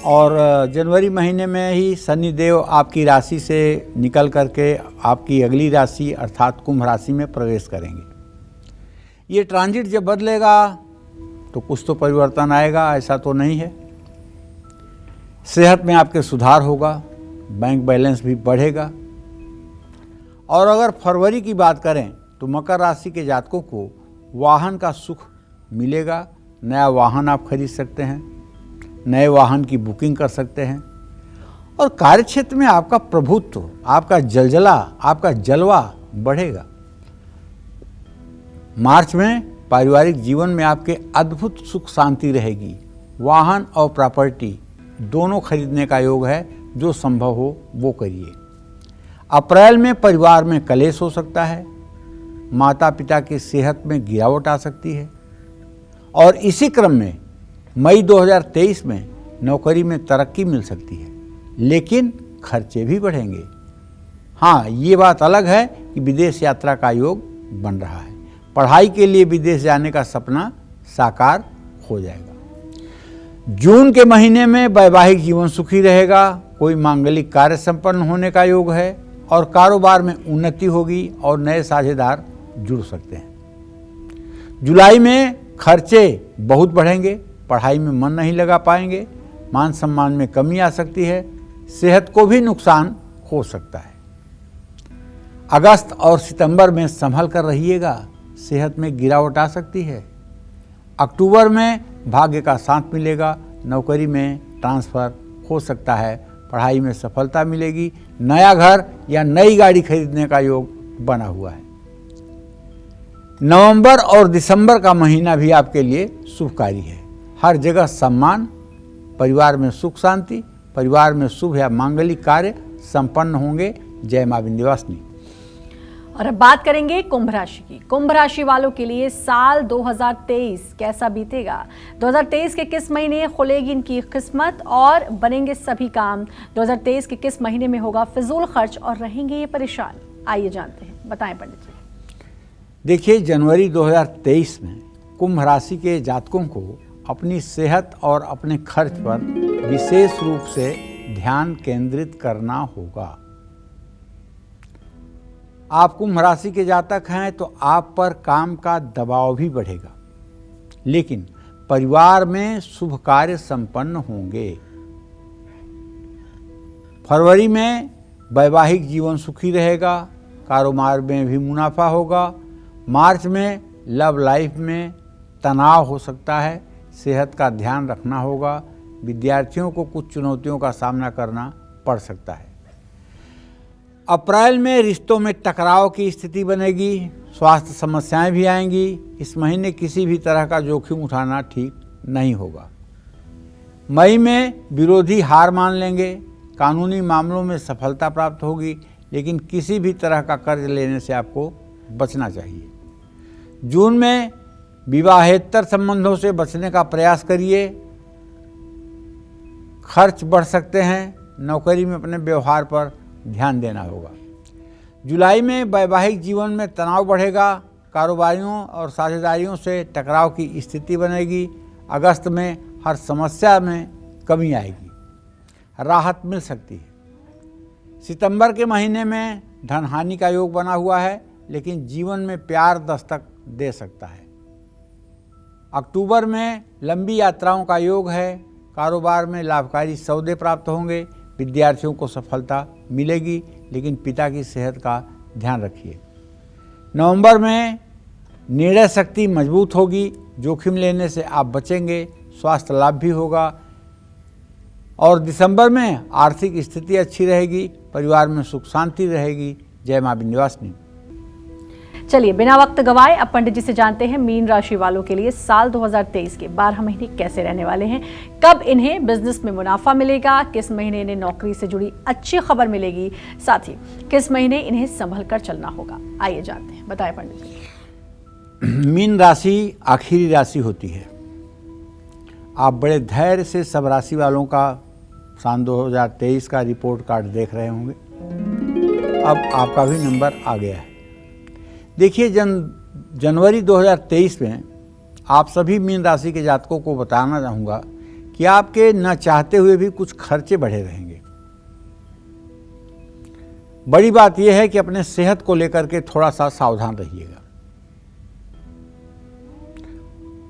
और जनवरी महीने में ही शनिदेव आपकी राशि से निकल करके आपकी अगली राशि अर्थात कुंभ राशि में प्रवेश करेंगे। ये ट्रांजिट जब बदलेगा तो कुछ तो परिवर्तन आएगा, ऐसा तो नहीं है। सेहत में आपके सुधार होगा, बैंक बैलेंस भी बढ़ेगा। और अगर फरवरी की बात करें तो मकर राशि के जातकों को वाहन का सुख मिलेगा। नया वाहन आप खरीद सकते हैं, नए वाहन की बुकिंग कर सकते हैं और कार्यक्षेत्र में आपका प्रभुत्व, आपका जलजला, आपका जलवा बढ़ेगा। मार्च में पारिवारिक जीवन में आपके अद्भुत सुख शांति रहेगी। वाहन और प्रॉपर्टी दोनों खरीदने का योग है, जो संभव हो वो करिए। अप्रैल में परिवार में कलेश हो सकता है, माता पिता की सेहत में गिरावट आ सकती है और इसी क्रम में मई 2023 में नौकरी में तरक्की मिल सकती है, लेकिन खर्चे भी बढ़ेंगे। हाँ, ये बात अलग है कि विदेश यात्रा का योग बन रहा है। पढ़ाई के लिए विदेश जाने का सपना साकार हो जाएगा। जून के महीने में वैवाहिक जीवन सुखी रहेगा, कोई मांगलिक कार्य संपन्न होने का योग है और कारोबार में उन्नति होगी और नए साझेदार जुड़ सकते हैं। जुलाई में खर्चे बहुत बढ़ेंगे, पढ़ाई में मन नहीं लगा पाएंगे, मान सम्मान में कमी आ सकती है, सेहत को भी नुकसान हो सकता है। अगस्त और सितंबर में संभल कर रहिएगा, सेहत में गिरावट आ सकती है। अक्टूबर में भाग्य का साथ मिलेगा, नौकरी में ट्रांसफ़र हो सकता है, पढ़ाई में सफलता मिलेगी, नया घर या नई गाड़ी खरीदने का योग बना हुआ है। नवंबर और दिसंबर का महीना भी आपके लिए शुभकारी है। हर जगह सम्मान, परिवार में सुख शांति, परिवार में शुभ या मांगलिक कार्य संपन्न होंगे। जय मां विंध्यवासिनी। और अब बात करेंगे कुंभ राशि की। कुंभ राशि वालों के लिए साल 2023 कैसा बीतेगा, 2023 के किस महीने खुलेगी इनकी किस्मत और बनेंगे सभी काम, 2023 के किस महीने में होगा फिजूल खर्च और रहेंगे ये परेशान। आइए जानते हैं, बताएं पंडित जी। देखिए, जनवरी 2023 में कुंभ राशि के जातकों को अपनी सेहत और अपने खर्च पर विशेष रूप से ध्यान केंद्रित करना होगा। आप कुंभ राशि के जातक हैं तो आप पर काम का दबाव भी बढ़ेगा, लेकिन परिवार में शुभ कार्य संपन्न होंगे। फरवरी में वैवाहिक जीवन सुखी रहेगा, कारोबार में भी मुनाफा होगा। मार्च में लव लाइफ में तनाव हो सकता है, सेहत का ध्यान रखना होगा। विद्यार्थियों को कुछ चुनौतियों का सामना करना पड़ सकता है। अप्रैल में रिश्तों में टकराव की स्थिति बनेगी, स्वास्थ्य समस्याएं भी आएंगी। इस महीने किसी भी तरह का जोखिम उठाना ठीक नहीं होगा। मई में विरोधी हार मान लेंगे, कानूनी मामलों में सफलता प्राप्त होगी, लेकिन किसी भी तरह का कर्ज लेने से आपको बचना चाहिए। जून में विवाहेतर संबंधों से बचने का प्रयास करिए, खर्च बढ़ सकते हैं। नौकरी में अपने व्यवहार पर ध्यान देना होगा। जुलाई में वैवाहिक जीवन में तनाव बढ़ेगा, कारोबारियों और साझेदारियों से टकराव की स्थिति बनेगी। अगस्त में हर समस्या में कमी आएगी, राहत मिल सकती है। सितंबर के महीने में धन हानि का योग बना हुआ है, लेकिन जीवन में प्यार दस्तक दे सकता है। अक्टूबर में लंबी यात्राओं का योग है, कारोबार में लाभकारी सौदे प्राप्त होंगे। विद्यार्थियों को सफलता मिलेगी, लेकिन पिता की सेहत का ध्यान रखिए। नवंबर में निर्णय शक्ति मजबूत होगी, जोखिम लेने से आप बचेंगे, स्वास्थ्य लाभ भी होगा। और दिसंबर में आर्थिक स्थिति अच्छी रहेगी, परिवार में सुख शांति रहेगी। जय मां विंध्यवासिनी। चलिए बिना वक्त गवाए अब पंडित जी से जानते हैं मीन राशि वालों के लिए साल 2023 के 12 महीने कैसे रहने वाले हैं, कब इन्हें बिजनेस में मुनाफा मिलेगा, किस महीने इन्हें नौकरी से जुड़ी अच्छी खबर मिलेगी, साथ ही किस महीने इन्हें संभल कर चलना होगा। आइए जानते हैं, बताएं पंडित जी। मीन राशि आखिरी राशि होती है। आप बड़े धैर्य से सब राशि वालों का सन 2023 का रिपोर्ट कार्ड देख रहे होंगे। अब आपका भी नंबर आ गया है। देखिए, जनवरी 2023 में आप सभी मीन राशि के जातकों को बताना चाहूँगा कि आपके न चाहते हुए भी कुछ खर्चे बढ़े रहेंगे। बड़ी बात यह है कि अपने सेहत को लेकर के थोड़ा सा सावधान रहिएगा।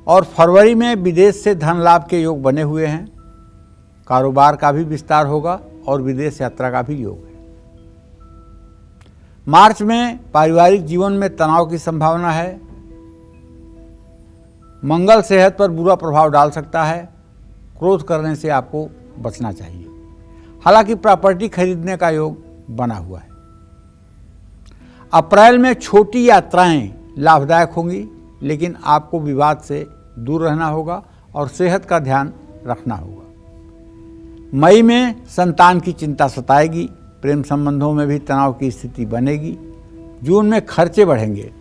और फरवरी में विदेश से धन लाभ के योग बने हुए हैं, कारोबार का भी विस्तार होगा और विदेश यात्रा का भी योग है। मार्च में पारिवारिक जीवन में तनाव की संभावना है। मंगल सेहत पर बुरा प्रभाव डाल सकता है। क्रोध करने से आपको बचना चाहिए। हालांकि प्रॉपर्टी खरीदने का योग बना हुआ है। अप्रैल में छोटी यात्राएं लाभदायक होंगी, लेकिन आपको विवाद से दूर रहना होगा और सेहत का ध्यान रखना होगा। मई में संतान की चिंता सताएगी, प्रेम संबंधों में भी तनाव की स्थिति बनेगी। जून में खर्चे बढ़ेंगे,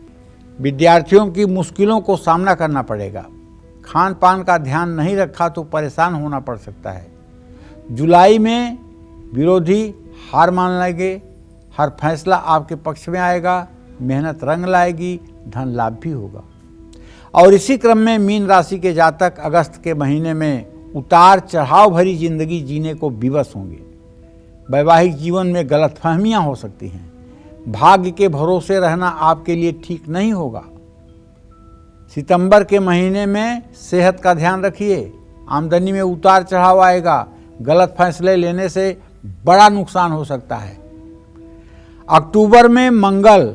विद्यार्थियों की मुश्किलों को सामना करना पड़ेगा। खान पान का ध्यान नहीं रखा तो परेशान होना पड़ सकता है। जुलाई में विरोधी हार मान लेंगे, हर फैसला आपके पक्ष में आएगा, मेहनत रंग लाएगी, धन लाभ भी होगा। और इसी क्रम में मीन राशि के जातक अगस्त के महीने में उतार चढ़ाव भरी जिंदगी जीने को विवश होंगे। वैवाहिक जीवन में गलतफहमियां हो सकती हैं। भाग्य के भरोसे रहना आपके लिए ठीक नहीं होगा। सितंबर के महीने में सेहत का ध्यान रखिए, आमदनी में उतार चढ़ाव आएगा, गलत फैसले लेने से बड़ा नुकसान हो सकता है। अक्टूबर में मंगल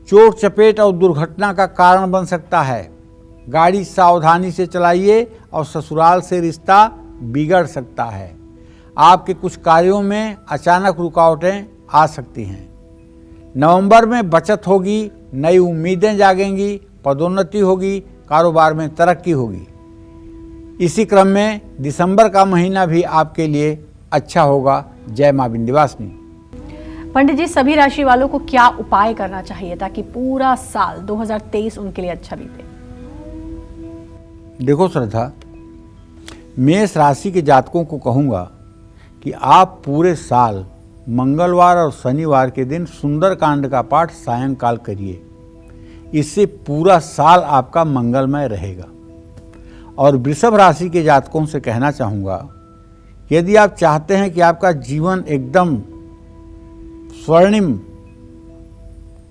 चोट चपेट और दुर्घटना का कारण बन सकता है। गाड़ी सावधानी से चलाइए और ससुराल से रिश्ता बिगड़ सकता है। आपके कुछ कार्यों में अचानक रुकावटें आ सकती हैं। नवंबर में बचत होगी, नई उम्मीदें जागेंगी, पदोन्नति होगी, कारोबार में तरक्की होगी। इसी क्रम में दिसंबर का महीना भी आपके लिए अच्छा होगा। जय मां विंध्यवासिनी। पंडित जी, सभी राशि वालों को क्या उपाय करना चाहिए ताकि पूरा साल 2023 उनके लिए अच्छा बीते? देखो श्रद्धा, मेष राशि के जातकों को कहूँगा कि आप पूरे साल मंगलवार और शनिवार के दिन सुंदरकांड का पाठ सायंकाल करिए। इससे पूरा साल आपका मंगलमय रहेगा। और वृषभ राशि के जातकों से कहना चाहूँगा, यदि आप चाहते हैं कि आपका जीवन एकदम स्वर्णिम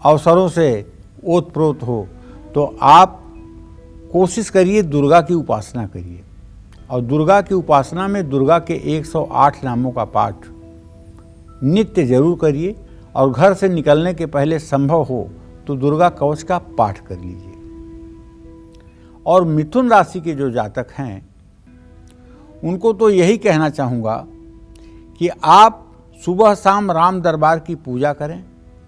अवसरों से ओतप्रोत हो तो आप कोशिश करिए दुर्गा की उपासना करिए। और दुर्गा की उपासना में दुर्गा के 108 नामों का पाठ नित्य जरूर करिए। और घर से निकलने के पहले संभव हो तो दुर्गा कवच का पाठ कर लीजिए। और मिथुन राशि के जो जातक हैं उनको तो यही कहना चाहूँगा कि आप सुबह शाम राम दरबार की पूजा करें,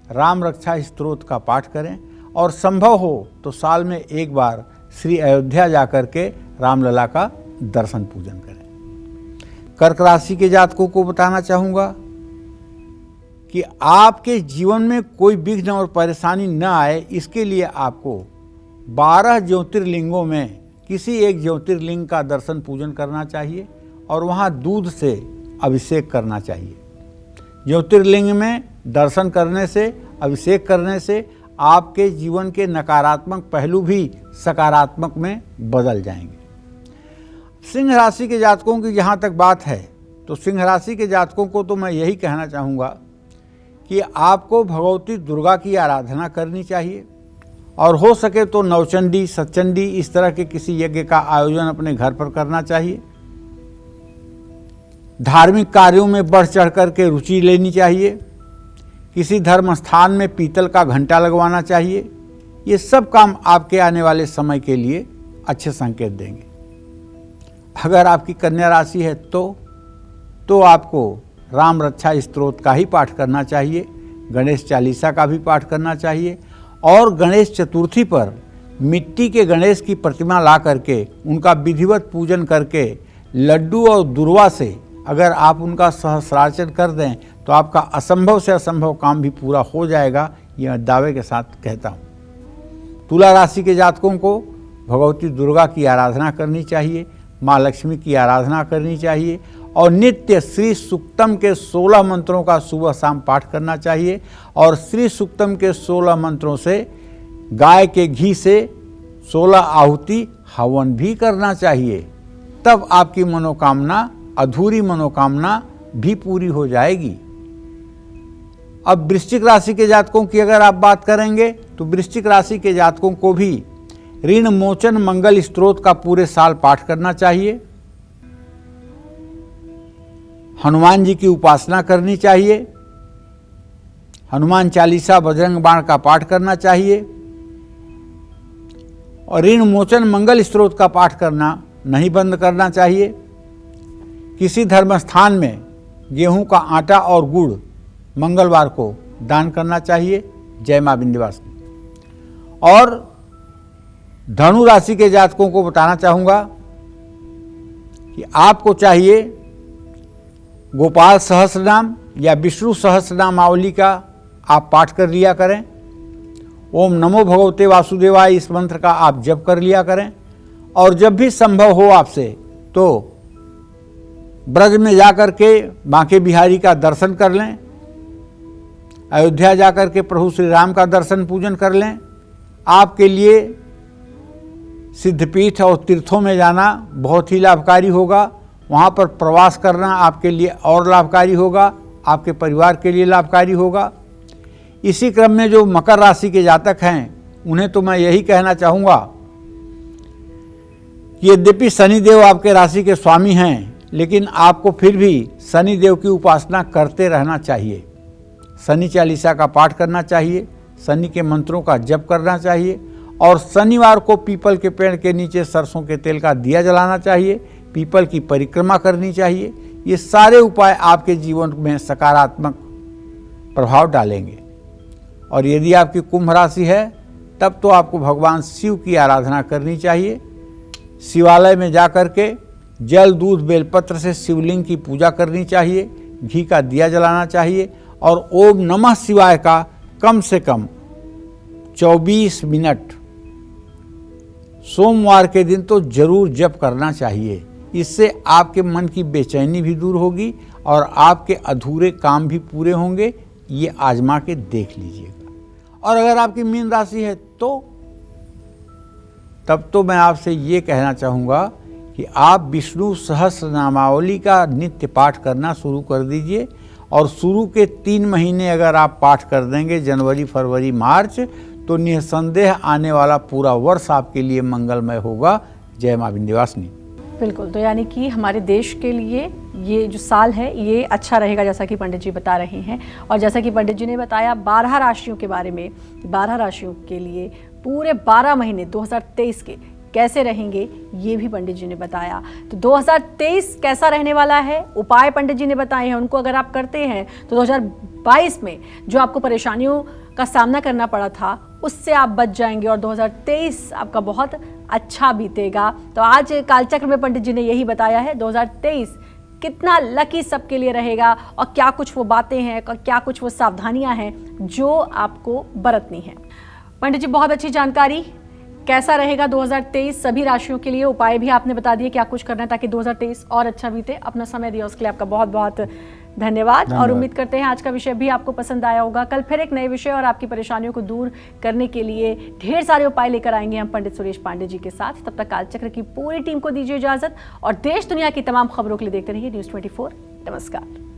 राम रक्षा स्तोत्र का पाठ करें और संभव हो तो साल में एक बार श्री अयोध्या जाकर के रामलला का दर्शन पूजन करें। कर्क राशि के जातकों को बताना चाहूँगा कि आपके जीवन में कोई विघ्न और परेशानी न आए, इसके लिए आपको 12 ज्योतिर्लिंगों में किसी एक ज्योतिर्लिंग का दर्शन पूजन करना चाहिए और वहाँ दूध से अभिषेक करना चाहिए। ज्योतिर्लिंग में दर्शन करने से, अभिषेक करने से आपके जीवन के नकारात्मक पहलू भी सकारात्मक में बदल जाएंगे। सिंह राशि के जातकों की जहाँ तक बात है तो सिंह राशि के जातकों को तो मैं यही कहना चाहूँगा कि आपको भगवती दुर्गा की आराधना करनी चाहिए और हो सके तो नवचंडी, सतचंडी इस तरह के किसी यज्ञ का आयोजन अपने घर पर करना चाहिए। धार्मिक कार्यों में बढ़ चढ़ कर के रुचि लेनी चाहिए। किसी धर्म स्थान में पीतल का घंटा लगवाना चाहिए। ये सब काम आपके आने वाले समय के लिए अच्छे संकेत देंगे। अगर आपकी कन्या राशि है तो आपको राम रक्षा स्तोत्र का ही पाठ करना चाहिए, गणेश चालीसा का भी पाठ करना चाहिए और गणेश चतुर्थी पर मिट्टी के गणेश की प्रतिमा ला करके उनका विधिवत पूजन करके लड्डू और दुर्वा से अगर आप उनका सहस्रार्चन कर दें तो आपका असंभव से असंभव काम भी पूरा हो जाएगा, यह दावे के साथ कहता हूँ। तुला राशि के जातकों को भगवती दुर्गा की आराधना करनी चाहिए, माँ लक्ष्मी की आराधना करनी चाहिए और नित्य श्री सूक्तम के 16 मंत्रों का सुबह शाम पाठ करना चाहिए और श्री सूक्तम के 16 मंत्रों से गाय के घी से 16 आहुति हवन भी करना चाहिए। तब आपकी मनोकामना, अधूरी मनोकामना भी पूरी हो जाएगी। अब वृश्चिक राशि के जातकों की अगर आप बात करेंगे तो वृश्चिक राशि के जातकों को भी ऋण मोचन मंगल स्तोत्र का पूरे साल पाठ करना चाहिए। हनुमान जी की उपासना करनी चाहिए। हनुमान चालीसा, बजरंग बाण का पाठ करना चाहिए और ऋण मोचन मंगल स्तोत्र का पाठ करना नहीं बंद करना चाहिए। किसी धर्म स्थान में गेहूं का आटा और गुड़ मंगलवार को दान करना चाहिए। जय मां विंध्यवासिनी। और धनु राशि के जातकों को बताना चाहूँगा कि आपको चाहिए गोपाल सहस्रनाम या विष्णु सहस्रनामावली का आप पाठ कर लिया करें। ओम नमो भगवते वासुदेवाय इस मंत्र का आप जप कर लिया करें और जब भी संभव हो आपसे तो ब्रज में जाकर के बांके बिहारी का दर्शन कर लें, अयोध्या जाकर के प्रभु श्री राम का दर्शन पूजन कर लें। आपके लिए सिद्धपीठ और तीर्थों में जाना बहुत ही लाभकारी होगा। वहाँ पर प्रवास करना आपके लिए और लाभकारी होगा, आपके परिवार के लिए लाभकारी होगा। इसी क्रम में जो मकर राशि के जातक हैं उन्हें तो मैं यही कहना चाहूँगा कि यद्यपि शनिदेव आपके राशि के स्वामी हैं लेकिन आपको फिर भी शनिदेव की उपासना करते रहना चाहिए। शनि चालीसा का पाठ करना चाहिए, शनि के मंत्रों का जप करना चाहिए और शनिवार को पीपल के पेड़ के नीचे सरसों के तेल का दिया जलाना चाहिए, पीपल की परिक्रमा करनी चाहिए। ये सारे उपाय आपके जीवन में सकारात्मक प्रभाव डालेंगे। और यदि आपकी कुंभ राशि है तब तो आपको भगवान शिव की आराधना करनी चाहिए। शिवालय में जाकर के जल, दूध, बेलपत्र से शिवलिंग की पूजा करनी चाहिए, घी का दिया जलाना चाहिए और ओम नमः शिवाय का कम से कम 24 मिनट सोमवार के दिन तो जरूर जप करना चाहिए। इससे आपके मन की बेचैनी भी दूर होगी और आपके अधूरे काम भी पूरे होंगे। ये आजमा के देख लीजिएगा। और अगर आपकी मीन राशि है तो तब तो मैं आपसे ये कहना चाहूँगा कि आप विष्णु सहस्रनामावली का नित्य पाठ करना शुरू कर दीजिए और शुरू के 3 महीने अगर आप पाठ कर देंगे, जनवरी, फरवरी, मार्च, तो निसंदेह आने वाला पूरा वर्ष आपके लिए मंगलमय होगा। जय मां विंध्यवासिनी। बिल्कुल, तो यानी कि हमारे देश के लिए ये जो साल है ये अच्छा रहेगा, जैसा कि पंडित जी बता रहे हैं। और जैसा कि पंडित जी ने बताया 12 राशियों के बारे में, 12 राशियों के लिए पूरे 12 महीने 2023 के कैसे रहेंगे ये भी पंडित जी ने बताया। तो 2023 कैसा रहने वाला है, उपाय पंडित जी ने बताए हैं, उनको अगर आप करते हैं तो 2022 में जो आपको परेशानियों का सामना करना पड़ा था उससे आप बच जाएंगे और 2023 आपका बहुत अच्छा बीतेगा। तो आज कालचक्र में पंडित जी ने यही बताया है 2023 कितना लकी सबके लिए रहेगा और क्या कुछ वो बातें हैं, क्या कुछ वो सावधानियां हैं जो आपको बरतनी है। पंडित जी बहुत अच्छी जानकारी। कैसा रहेगा 2023 सभी राशियों के लिए, उपाय भी आपने बता दिए क्या कुछ करना है ताकि 2023 और अच्छा बीते। अपना समय दिया उसके लिए आपका बहुत बहुत धन्यवाद। और उम्मीद करते हैं आज का विषय भी आपको पसंद आया होगा। कल फिर एक नए विषय और आपकी परेशानियों को दूर करने के लिए ढेर सारे उपाय लेकर आएंगे हम पंडित सुरेश पांडे जी के साथ। तब तक कालचक्र की पूरी टीम को दीजिए इजाजत और देश दुनिया की तमाम खबरों के लिए देखते रहिए News 24। नमस्कार।